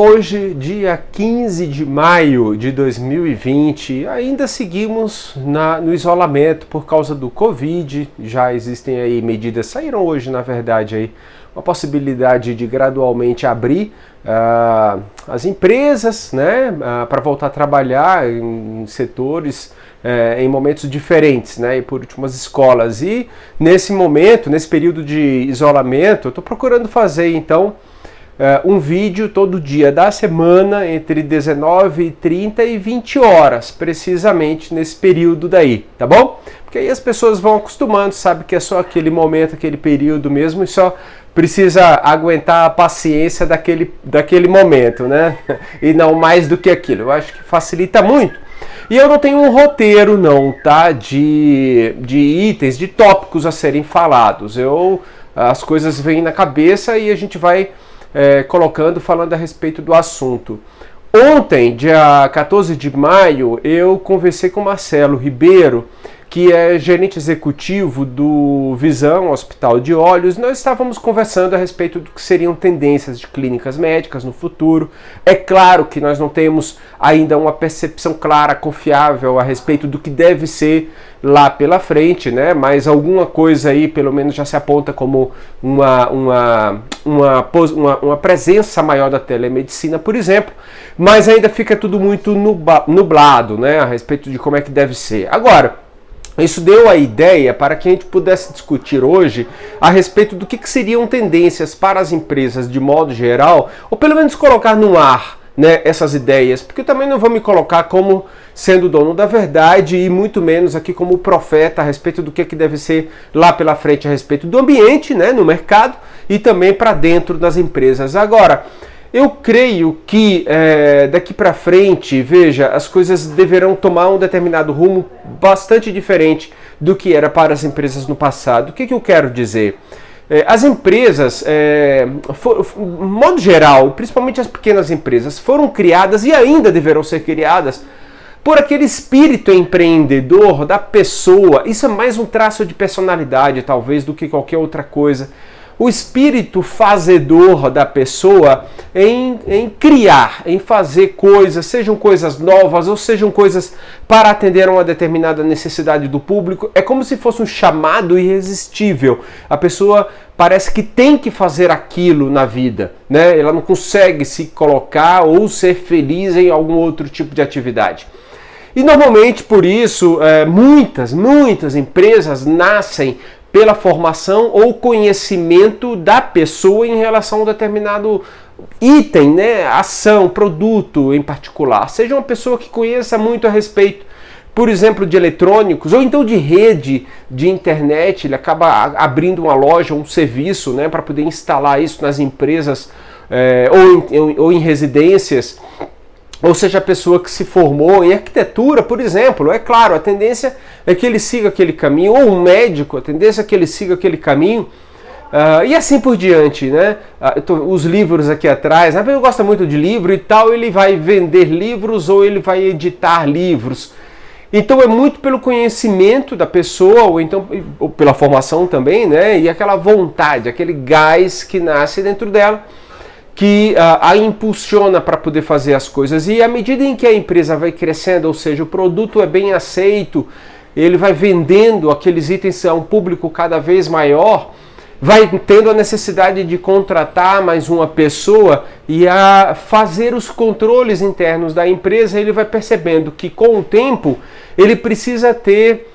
Hoje, dia 15 de maio de 2020, ainda seguimos no isolamento por causa do Covid. Já existem aí medidas, saíram hoje na verdade aí, uma possibilidade de gradualmente abrir as empresas, né, para voltar a trabalhar em setores em momentos diferentes, né, e por último as escolas. E nesse momento, nesse período de isolamento, eu estou procurando fazer então um vídeo todo dia da semana entre 19h30 e 20 horas, precisamente nesse período daí, tá bom? Porque aí as pessoas vão acostumando, sabe que é só aquele momento, aquele período mesmo, e só precisa aguentar a paciência daquele momento, né? E não mais do que aquilo. Eu acho que facilita muito. E eu não tenho um roteiro não, tá? De itens, de tópicos a serem falados. As coisas vêm na cabeça e a gente vai falando a respeito do assunto. Ontem, dia 14 de maio, eu conversei com Marcelo Ribeiro, que é gerente executivo do Visão Hospital de Olhos. Nós estávamos conversando a respeito do que seriam tendências de clínicas médicas no futuro. É claro que nós não temos ainda uma percepção clara, confiável a respeito do que deve ser lá pela frente, né? Mas alguma coisa aí, pelo menos, já se aponta como uma presença maior da telemedicina, por exemplo. Mas ainda fica tudo muito nublado, né? A respeito de como é que deve ser. Agora, isso deu a ideia para que a gente pudesse discutir hoje a respeito do que seriam tendências para as empresas de modo geral, ou pelo menos colocar no ar, né, essas ideias, porque eu também não vou me colocar como sendo dono da verdade e muito menos aqui como profeta a respeito do que deve ser lá pela frente a respeito do ambiente, né, no mercado e também para dentro das empresas. Agora, eu creio que daqui para frente, veja, as coisas deverão tomar um determinado rumo bastante diferente do que era para as empresas no passado. O que eu quero dizer? As empresas, de modo geral, principalmente as pequenas empresas, foram criadas e ainda deverão ser criadas por aquele espírito empreendedor da pessoa. Isso é mais um traço de personalidade, talvez, do que qualquer outra coisa. O espírito fazedor da pessoa em criar, em fazer coisas, sejam coisas novas ou sejam coisas para atender a uma determinada necessidade do público. É como se fosse um chamado irresistível. A pessoa parece que tem que fazer aquilo na vida, né? Ela não consegue se colocar ou ser feliz em algum outro tipo de atividade. E normalmente por isso muitas empresas nascem pela formação ou conhecimento da pessoa em relação a um determinado item, né, ação, produto em particular. Seja uma pessoa que conheça muito a respeito, por exemplo, de eletrônicos ou então de rede de internet. Ele acaba abrindo uma loja, um serviço, né, para poder instalar isso nas empresas ou em residências. Ou seja, a pessoa que se formou em arquitetura, por exemplo, é claro, a tendência é que ele siga aquele caminho, ou um médico, a tendência é que ele siga aquele caminho, e assim por diante, né? Os livros aqui atrás, a pessoa gosta muito de livro e tal, ele vai vender livros ou ele vai editar livros. Então é muito pelo conhecimento da pessoa, ou pela formação também, né? E aquela vontade, aquele gás que nasce dentro dela, que a impulsiona para poder fazer as coisas. E à medida em que a empresa vai crescendo, ou seja, o produto é bem aceito, ele vai vendendo aqueles itens a um público cada vez maior, vai tendo a necessidade de contratar mais uma pessoa e a fazer os controles internos da empresa. Ele vai percebendo que com o tempo ele precisa ter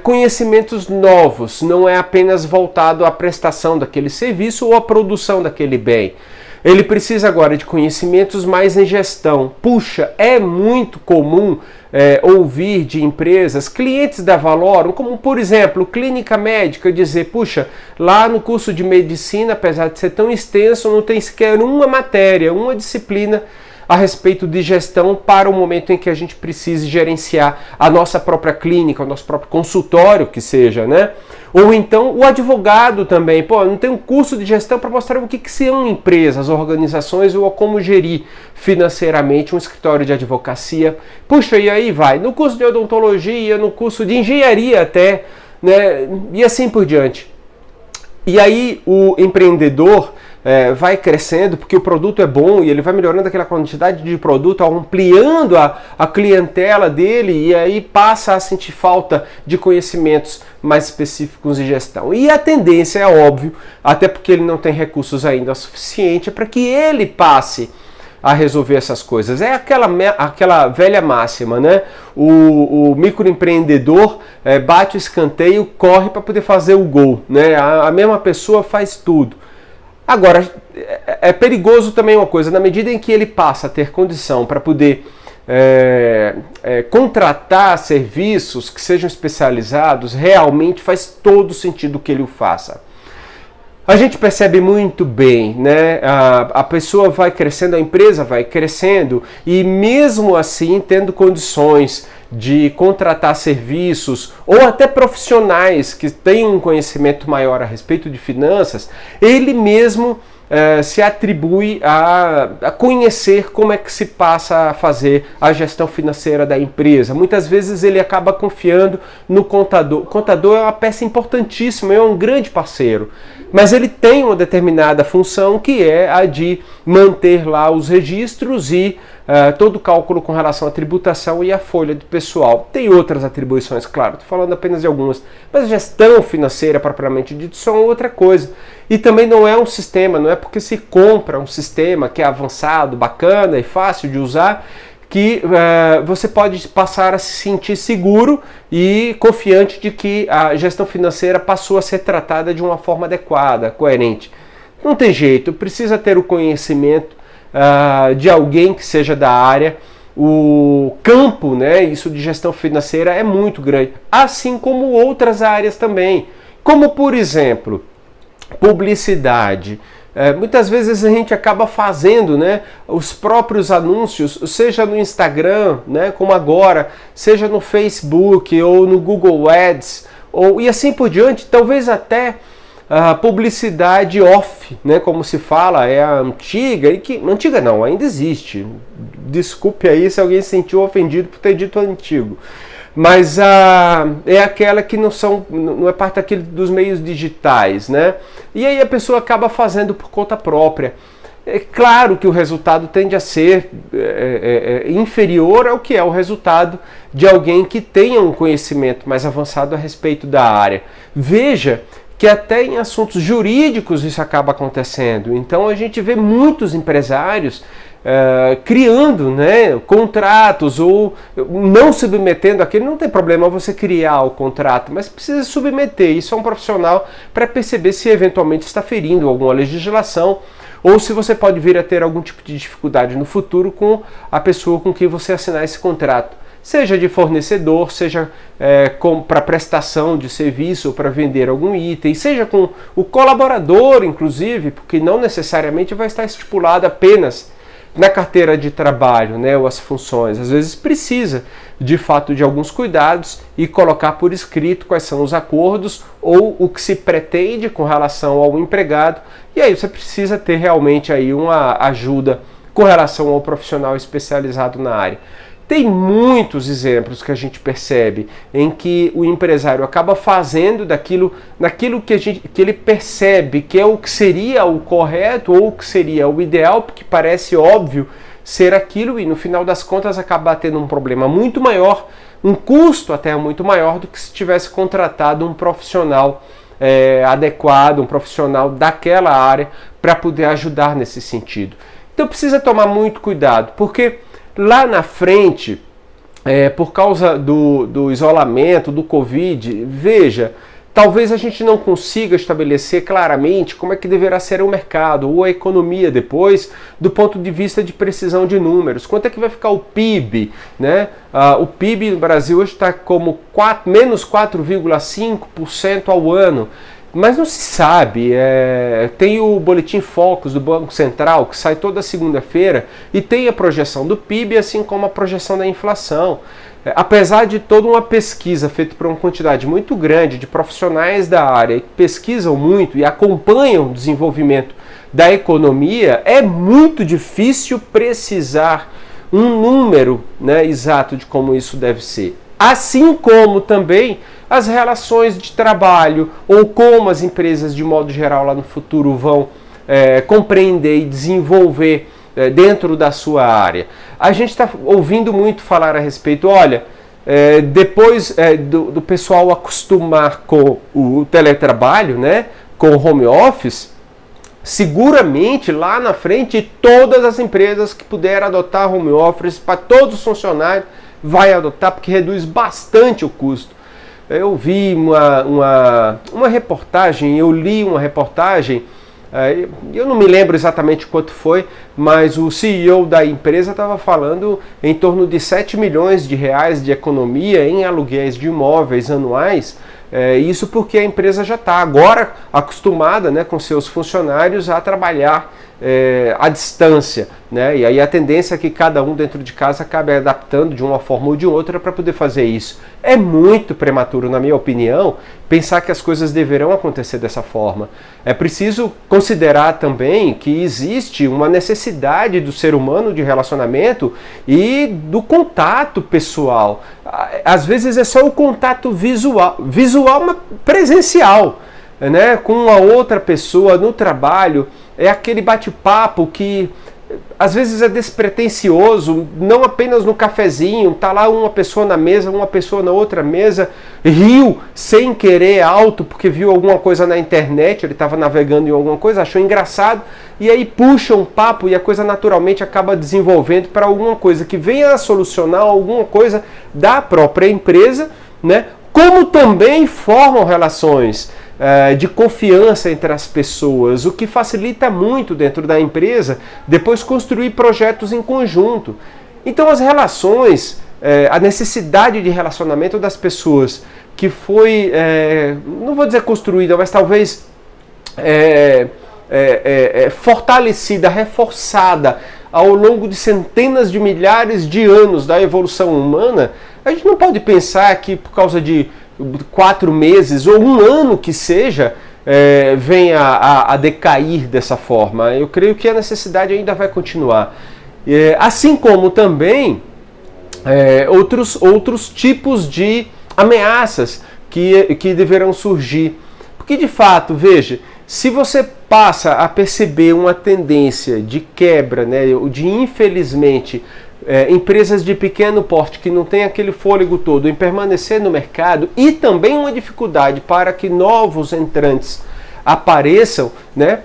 conhecimentos novos, não é apenas voltado à prestação daquele serviço ou à produção daquele bem. Ele precisa agora de conhecimentos mais em gestão. Puxa, é muito comum ouvir de empresas, clientes da Valorum, como por exemplo, clínica médica, dizer, puxa, lá no curso de medicina, apesar de ser tão extenso, não tem sequer uma matéria, uma disciplina a respeito de gestão para o momento em que a gente precise gerenciar a nossa própria clínica, o nosso próprio consultório, que seja, né? Ou então o advogado também, não tem um curso de gestão para mostrar o que são empresas, organizações ou como gerir financeiramente um escritório de advocacia. Puxa, e aí vai, no curso de odontologia, no curso de engenharia até, né? E assim por diante. E aí o empreendedor vai crescendo, porque o produto é bom e ele vai melhorando aquela quantidade de produto, ampliando a clientela dele, e aí passa a sentir falta de conhecimentos mais específicos de gestão. E a tendência é óbvio, até porque ele não tem recursos ainda suficiente para que ele passe a resolver essas coisas. É aquela velha máxima, né? O microempreendedor bate o escanteio, corre para poder fazer o gol, né? A mesma pessoa faz tudo. Agora, é perigoso também uma coisa, na medida em que ele passa a ter condição para poder contratar serviços que sejam especializados, realmente faz todo sentido que ele o faça. A gente percebe muito bem, né? A pessoa vai crescendo, a empresa vai crescendo, e mesmo assim tendo condições de contratar serviços ou até profissionais que tenham um conhecimento maior a respeito de finanças, ele mesmo se atribui a conhecer como é que se passa a fazer a gestão financeira da empresa. Muitas vezes ele acaba confiando no contador. O contador é uma peça importantíssima, é um grande parceiro, mas ele tem uma determinada função, que é a de manter lá os registros e todo o cálculo com relação à tributação e à folha de pessoal. Tem outras atribuições, claro, estou falando apenas de algumas, mas a gestão financeira propriamente dita só é outra coisa. E também não é um sistema, não é porque se compra um sistema que é avançado, bacana e fácil de usar, que você pode passar a se sentir seguro e confiante de que a gestão financeira passou a ser tratada de uma forma adequada, coerente. Não tem jeito, precisa ter o conhecimento de alguém que seja da área. O campo, né, isso de gestão financeira é muito grande, assim como outras áreas também, como por exemplo, publicidade. Muitas vezes a gente acaba fazendo, né, os próprios anúncios, seja no Instagram, né, como agora, seja no Facebook ou no Google Ads, e assim por diante, talvez até a publicidade off, né, como se fala, é a antiga, antiga não, ainda existe. Desculpe aí se alguém se sentiu ofendido por ter dito antigo. Mas é aquela que não é parte dos meios digitais, né? E aí a pessoa acaba fazendo por conta própria. É claro que o resultado tende a ser inferior ao que é o resultado de alguém que tenha um conhecimento mais avançado a respeito da área. Veja que até em assuntos jurídicos isso acaba acontecendo. Então a gente vê muitos empresários criando, né, contratos ou não submetendo aquele. Não tem problema você criar o contrato, mas precisa submeter isso a um profissional para perceber se eventualmente está ferindo alguma legislação ou se você pode vir a ter algum tipo de dificuldade no futuro com a pessoa com quem você assinar esse contrato. Seja de fornecedor, seja para prestação de serviço ou para vender algum item, seja com o colaborador, inclusive, porque não necessariamente vai estar estipulado apenas na carteira de trabalho, né, ou as funções. Às vezes precisa, de fato, de alguns cuidados e colocar por escrito quais são os acordos ou o que se pretende com relação ao empregado. E aí você precisa ter realmente aí uma ajuda com relação ao profissional especializado na área. Tem muitos exemplos que a gente percebe em que o empresário acaba fazendo naquilo que ele percebe que é o que seria o correto ou o que seria o ideal, porque parece óbvio ser aquilo, e no final das contas acaba tendo um problema muito maior, um custo até muito maior do que se tivesse contratado um profissional adequado, um profissional daquela área para poder ajudar nesse sentido. Então precisa tomar muito cuidado, porque lá na frente, por causa do isolamento, do Covid, veja, talvez a gente não consiga estabelecer claramente como é que deverá ser o mercado ou a economia depois, do ponto de vista de precisão de números. Quanto é que vai ficar o PIB? Né? O PIB no Brasil hoje está como menos 4,5% ao ano. Mas não se sabe, tem o Boletim Focus do Banco Central, que sai toda segunda-feira, e tem a projeção do PIB, assim como a projeção da inflação. Apesar de toda uma pesquisa feita por uma quantidade muito grande de profissionais da área, que pesquisam muito e acompanham o desenvolvimento da economia, é muito difícil precisar um número, né, exato de como isso deve ser. Assim como também as relações de trabalho ou como as empresas de modo geral lá no futuro vão compreender e desenvolver dentro da sua área. A gente está ouvindo muito falar a respeito, olha, depois do pessoal acostumar com o teletrabalho, né, com o home office, seguramente lá na frente todas as empresas que puderam adotar home office para todos os funcionários vai adotar, porque reduz bastante o custo. Eu vi uma reportagem, eu li uma reportagem, eu não me lembro exatamente quanto foi, mas o CEO da empresa estava falando em torno de 7 milhões de reais de economia em aluguéis de imóveis anuais. Isso porque a empresa já está agora acostumada, né, com seus funcionários a trabalhar à distância, né? E aí a tendência é que cada um dentro de casa acabe adaptando de uma forma ou de outra para poder fazer isso. É muito prematuro, na minha opinião, pensar que as coisas deverão acontecer dessa forma. É preciso considerar também que existe uma necessidade do ser humano de relacionamento e do contato pessoal. Às vezes é só o contato visual, mas presencial, né, com a outra pessoa no trabalho. É aquele bate-papo que às vezes é despretensioso, não apenas no cafezinho, tá lá uma pessoa na mesa, uma pessoa na outra mesa, riu sem querer alto porque viu alguma coisa na internet, ele estava navegando em alguma coisa, achou engraçado, e aí puxa um papo e a coisa naturalmente acaba desenvolvendo para alguma coisa que venha a solucionar alguma coisa da própria empresa, né? Como também formam relações de confiança entre as pessoas, o que facilita muito dentro da empresa depois construir projetos em conjunto. Então as relações, a necessidade de relacionamento das pessoas que foi, não vou dizer construída, mas talvez fortalecida, reforçada ao longo de centenas de milhares de anos da evolução humana, a gente não pode pensar que por causa de 4 meses ou um ano que seja, venha a decair dessa forma. Eu creio que a necessidade ainda vai continuar. Assim como também outros tipos de ameaças que deverão surgir. Porque de fato, veja, se você passa a perceber uma tendência de quebra, né, de infelizmente empresas de pequeno porte que não têm aquele fôlego todo em permanecer no mercado e também uma dificuldade para que novos entrantes apareçam, né,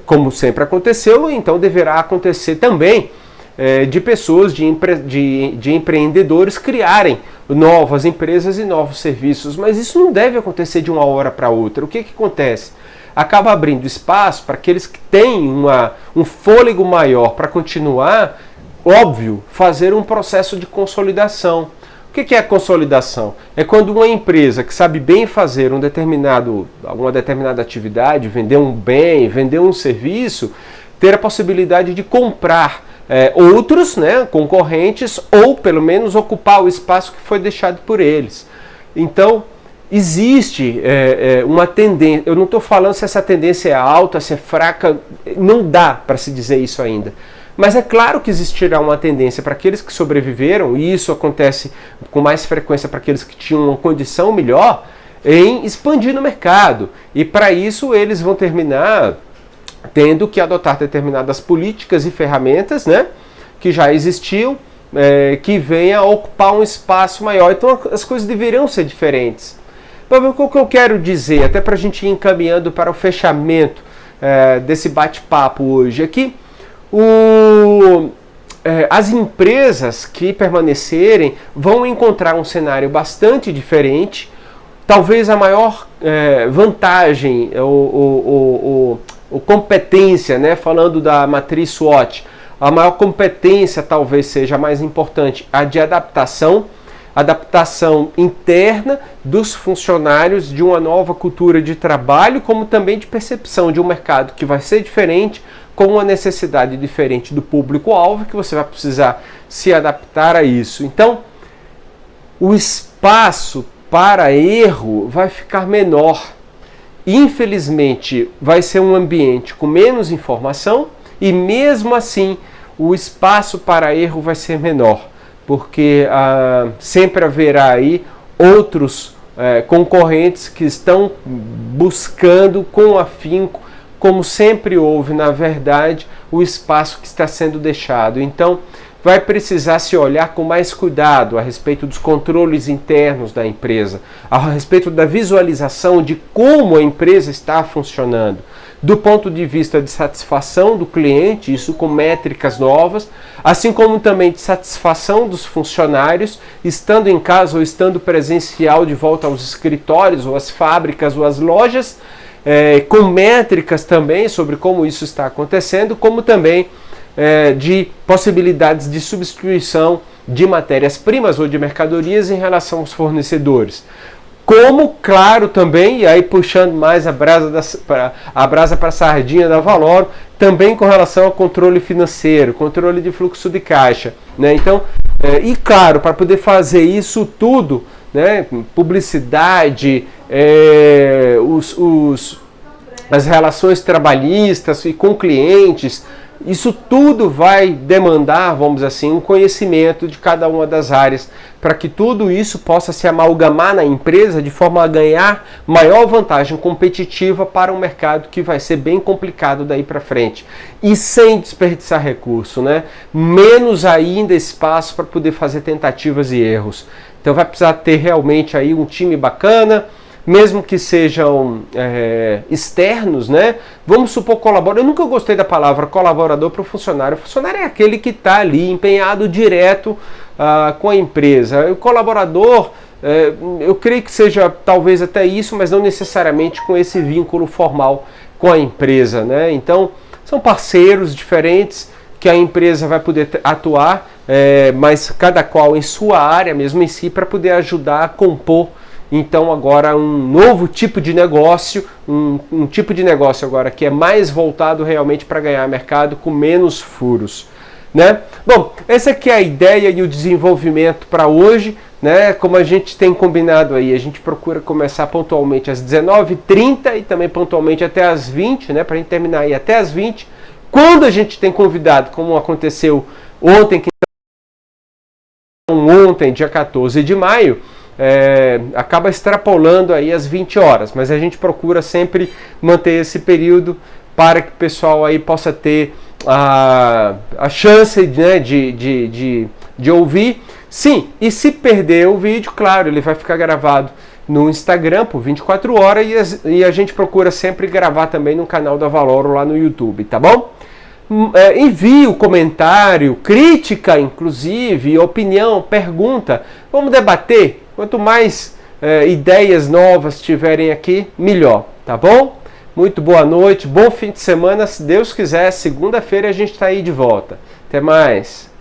como sempre aconteceu, então deverá acontecer também de pessoas, de empreendedores criarem novas empresas e novos serviços, mas isso não deve acontecer de uma hora para outra. O que acontece? Acaba abrindo espaço para aqueles que têm um fôlego maior para continuar, óbvio, fazer um processo de consolidação. O que é a consolidação? É quando uma empresa que sabe bem fazer uma determinada atividade, vender um bem, vender um serviço, ter a possibilidade de comprar outros, né, concorrentes, ou pelo menos ocupar o espaço que foi deixado por eles. Então, existe uma tendência, eu não estou falando se essa tendência é alta, se é fraca, não dá para se dizer isso ainda. Mas é claro que existirá uma tendência para aqueles que sobreviveram, e isso acontece com mais frequência para aqueles que tinham uma condição melhor, em expandir no mercado. E para isso eles vão terminar tendo que adotar determinadas políticas e ferramentas, né, que já existiam, que venham a ocupar um espaço maior. Então as coisas deveriam ser diferentes. O que eu quero dizer, até para a gente ir encaminhando para o fechamento desse bate-papo hoje aqui, as empresas que permanecerem vão encontrar um cenário bastante diferente. Talvez a maior vantagem ou competência, né, falando da matriz SWOT, a maior competência talvez seja a mais importante, a de adaptação interna dos funcionários de uma nova cultura de trabalho, como também de percepção de um mercado que vai ser diferente, com uma necessidade diferente do público-alvo, que você vai precisar se adaptar a isso. Então, o espaço para erro vai ficar menor. Infelizmente, vai ser um ambiente com menos informação e, mesmo assim, o espaço para erro vai ser menor, porque sempre haverá aí outros concorrentes que estão buscando com afinco como sempre houve, na verdade, o espaço que está sendo deixado. Então, vai precisar se olhar com mais cuidado a respeito dos controles internos da empresa, a respeito da visualização de como a empresa está funcionando, do ponto de vista de satisfação do cliente, isso com métricas novas, assim como também de satisfação dos funcionários, estando em casa ou estando presencial de volta aos escritórios, ou às fábricas, ou às lojas, com métricas também sobre como isso está acontecendo, como também de possibilidades de substituição de matérias-primas ou de mercadorias em relação aos fornecedores. Como, claro, também, e aí puxando mais a brasa para a sardinha da Valoro, também com relação ao controle financeiro, controle de fluxo de caixa, né? Então, e claro, para poder fazer isso tudo, né, publicidade, as relações trabalhistas e com clientes, isso tudo vai demandar, vamos dizer assim, um conhecimento de cada uma das áreas, para que tudo isso possa se amalgamar na empresa de forma a ganhar maior vantagem competitiva para um mercado que vai ser bem complicado daí para frente. E sem desperdiçar recurso, né? Menos ainda espaço para poder fazer tentativas e erros. Então vai precisar ter realmente aí um time bacana, mesmo que sejam externos, né? Vamos supor colaborador. Eu nunca gostei da palavra colaborador para o funcionário. O funcionário é aquele que está ali empenhado direto com a empresa. O colaborador, eu creio que seja talvez até isso, mas não necessariamente com esse vínculo formal com a empresa, né? Então, são parceiros diferentes que a empresa vai poder atuar, mas cada qual em sua área, mesmo em si, para poder ajudar a compor então agora um novo tipo de negócio, um tipo de negócio agora que é mais voltado realmente para ganhar mercado com menos furos, né? Bom, essa aqui é a ideia e o desenvolvimento para hoje, né? Como a gente tem combinado aí, a gente procura começar pontualmente às 19h30 e também pontualmente até às 20, né? Para a gente terminar aí até às 20. Quando a gente tem convidado, como aconteceu ontem, dia 14 de maio, acaba extrapolando aí as 20 horas, mas a gente procura sempre manter esse período para que o pessoal aí possa ter a chance, né, de ouvir. Sim, e se perder o vídeo, claro, ele vai ficar gravado no Instagram por 24 horas e a gente procura sempre gravar também no canal da Valoro lá no YouTube, tá bom? Envie o comentário, crítica inclusive, opinião, pergunta, vamos debater. Quanto mais ideias novas tiverem aqui, melhor, tá bom? Muito boa noite, bom fim de semana, se Deus quiser, segunda-feira a gente está aí de volta. Até mais!